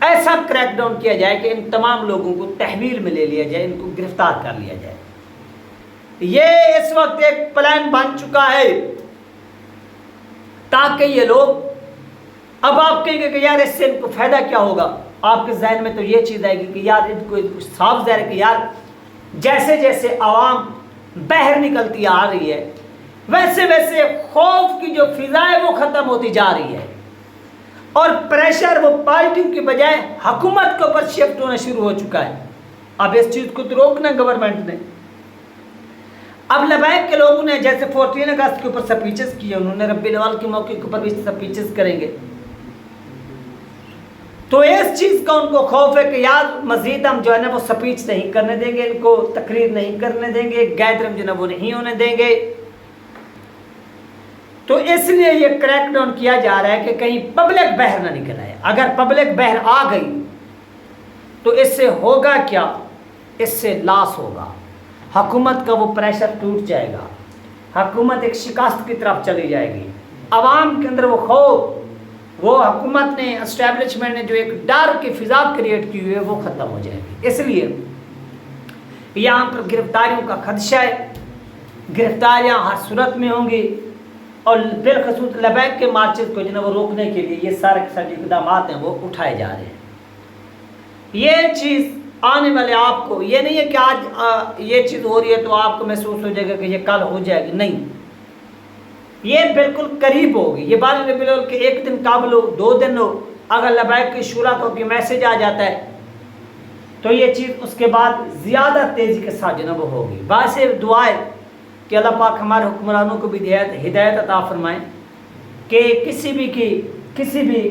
ایسا crack down کیا جائے کہ ان تمام لوگوں کو تحویل میں لے لیا جائے، ان کو گرفتار کر لیا جائے۔ یہ اس وقت ایک پلان بن چکا ہے تاکہ یہ لوگ، اب آپ کہیں گے کہ یار اس سے ان کو فائدہ کیا ہوگا، آپ کے ذہن میں تو یہ چیز آئے گی کہ یار ان کو صاف ظاہر ہے کہ یار جیسے جیسے عوام باہر نکلتی آ رہی ہے ویسے ویسے خوف کی جو فضا ہے وہ ختم ہوتی جا رہی ہے، اور پریشر وہ پارٹیوں کی بجائے حکومت کے اوپر شفٹ ہونا شروع ہو چکا ہے۔ اب اس چیز کو تو روکنا گورنمنٹ نے۔ اب لبیک کے لوگوں نے جیسے 14 اگست کے اوپر سپیچز کیے، انہوں نے ربیع الاول کے موقع کے اوپر بھی سپیچز کریں گے، تو اس چیز کا ان کو خوف ہے کہ یار مزید ہم جو ہے نا وہ سپیچ نہیں کرنے دیں گے، ان کو تقریر نہیں کرنے دیں گے، گیدرنگ جو ہے نا وہ نہیں ہونے دیں گے۔ تو اس لیے یہ کریک ڈاؤن کیا جا رہا ہے کہ کہیں پبلک باہر نہ نکل آئے۔ اگر پبلک باہر آ گئی تو اس سے ہوگا کیا؟ اس سے لاس ہوگا، حکومت کا وہ پریشر ٹوٹ جائے گا، حکومت ایک شکست کی طرف چلی جائے گی، عوام کے اندر وہ خوف، وہ حکومت نے اسٹیبلشمنٹ نے جو ایک ڈر کی فضا کریٹ کی ہوئی ہے وہ ختم ہو جائے گی۔ اس لیے یہاں پر گرفتاریوں کا خدشہ ہے، گرفتاریاں ہر صورت میں ہوں گی، اور بالخصوص لبیک کے مارچز کو جو ہے وہ روکنے کے لیے یہ سارے کے سارے اقدامات ہیں وہ اٹھائے جا رہے ہیں۔ یہ چیز آنے والے آپ کو یہ نہیں ہے کہ آج یہ چیز ہو رہی ہے تو آپ کو محسوس ہو جائے گا کہ یہ کل ہو جائے گی، نہیں، یہ بالکل قریب ہوگی۔ یہ 12 ربیع الاول کے ایک دن قبل ہو، 2 دن ہو، اگر لبیک کی شورا کو کوئی میسج آ جاتا ہے تو یہ چیز اس کے بعد زیادہ تیزی کے ساتھ جو ہے وہ ہوگی۔ باعث دعا ہے کہ اللہ پاک ہمارے حکمرانوں کو بھی ہدایت عطا فرمائیں کہ کسی بھی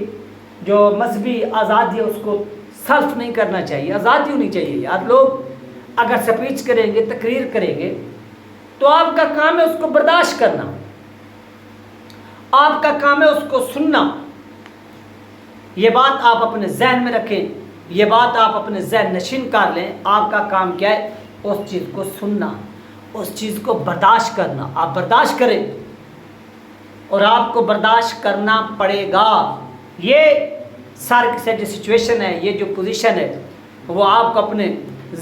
جو مذہبی آزادی ہے اس کو سلف نہیں کرنا چاہیے، آزادی ہونی چاہیے۔ یار لوگ اگر سپیچ کریں گے، تقریر کریں گے تو آپ کا کام ہے اس کو برداشت کرنا، آپ کا کام ہے اس کو سننا۔ یہ بات آپ اپنے ذہن میں رکھیں، یہ بات آپ اپنے ذہن نشین کر لیں۔ آپ کا کام کیا ہے؟ اس چیز کو سننا، اس چیز کو برداشت کرنا۔ آپ برداشت کریں اور آپ کو برداشت کرنا پڑے گا۔ یہ سارے کے سارے جو سچویشن ہے، یہ جو پوزیشن ہے وہ آپ کو اپنے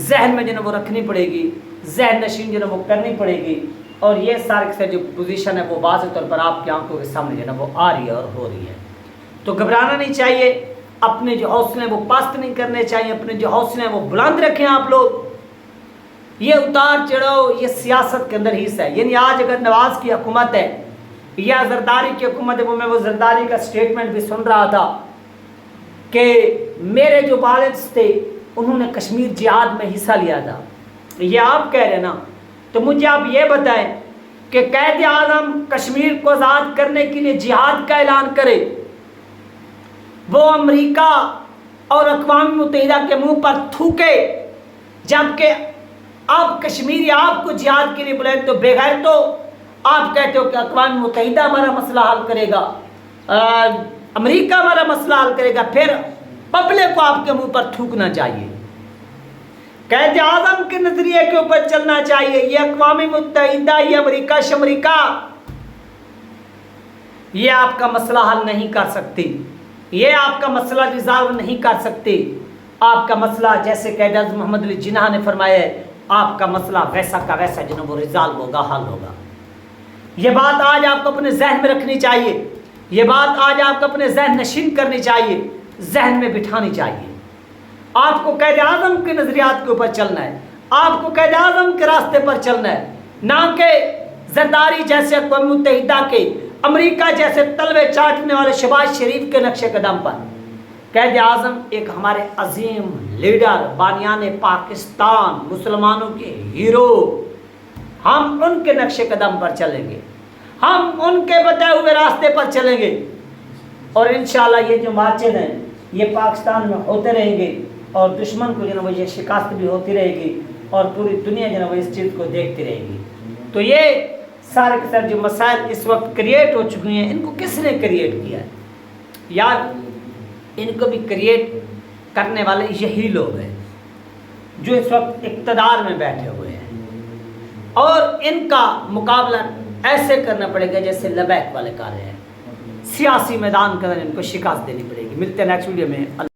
ذہن میں جو ہے وہ رکھنی پڑے گی، ذہن نشین جو ہے وہ کرنی پڑے گی، اور یہ سارے کے سارے جو پوزیشن ہے وہ واضح طور پر آپ کی آنکھوں کے سامنے جو ہے وہ آ رہی ہے اور ہو رہی ہے۔ تو گھبرانا نہیں چاہیے، اپنے جو حوصلے ہیں وہ پست نہیں کرنے چاہیے، اپنے جو حوصلے ہیں وہ بلند رکھیں آپ لوگ۔ یہ اتار چڑھاؤ یہ سیاست کے اندر حصہ ہے۔ یعنی آج اگر نواز کی حکومت ہے یا زرداری کی حکومت ہے، میں وہ زرداری کا سٹیٹمنٹ بھی سن رہا تھا کہ میرے جو والد تھے انہوں نے کشمیر جہاد میں حصہ لیا تھا، یہ آپ کہہ رہے نا، تو مجھے آپ یہ بتائیں کہ قائد اعظم کشمیر کو آزاد کرنے کے لیے جہاد کا اعلان کرے، وہ امریکہ اور اقوام متحدہ کے منہ پر تھوکے، جبکہ آپ کشمیری آپ کو جہاد کے لیے بلائیں، تو بغیر تو آپ کہتے ہو کہ اقوام متحدہ ہمارا مسئلہ حل کرے گا، امریکہ ہمارا مسئلہ حل کرے گا، پھر پبلک کو آپ کے منہ پر تھوکنا چاہیے، قائد اعظم کے نظریے کے اوپر چلنا چاہیے۔ یہ اقوام متحدہ، یہ امریکہ شمریکہ یہ آپ کا مسئلہ حل نہیں کر سکتی، یہ آپ کا مسئلہ ریزالو نہیں کر سکتی۔ آپ کا مسئلہ جیسے قائد اعظم محمد علی جناح نے فرمایا ہے، آپ کا مسئلہ ویسا کا ویسا جو وہ ریزالو ہوگا، حل ہوگا۔ یہ بات آج آپ کو اپنے ذہن میں رکھنی چاہیے، یہ بات آج آپ کو اپنے ذہن نشین کرنی چاہیے، ذہن میں بٹھانی چاہیے۔ آپ کو قائد اعظم کے نظریات کے اوپر چلنا ہے، آپ کو قائد اعظم کے راستے پر چلنا ہے، نہ کہ زرداری جیسے اقوام متحدہ کے، امریکہ جیسے تلوے چاٹنے والے شہباز شریف کے نقش قدم پر۔ قائد اعظم ایک ہمارے عظیم لیڈر، بانیان پاکستان، مسلمانوں کے ہیرو، ہم ان کے نقش قدم پر چلیں گے، ہم ان کے بتائے ہوئے راستے پر چلیں گے، اور انشاءاللہ یہ جو مارچز ہیں یہ پاکستان میں ہوتے رہیں گے، اور دشمن کو جو ہے وہ یہ شکست بھی ہوتی رہے گی، اور پوری دنیا جو ہے وہ اس چیز کو دیکھتی رہے گی۔ تو یہ سارے کے سارے جو مسائل اس وقت کریٹ ہو چکے ہیں، ان کو کس نے کریٹ کیا ہے؟ یار ان کو بھی کریٹ کرنے والے یہی لوگ ہیں جو اس وقت اقتدار میں بیٹھے ہوئے ہیں، اور ان کا مقابلہ ایسے کرنا پڑے گا جیسے لبیک والے کر رہے ہیں، سیاسی میدان کے اندر ان کو شکست دینی پڑے گی۔ ملتے ہیں نیکسٹ ویڈیو میں۔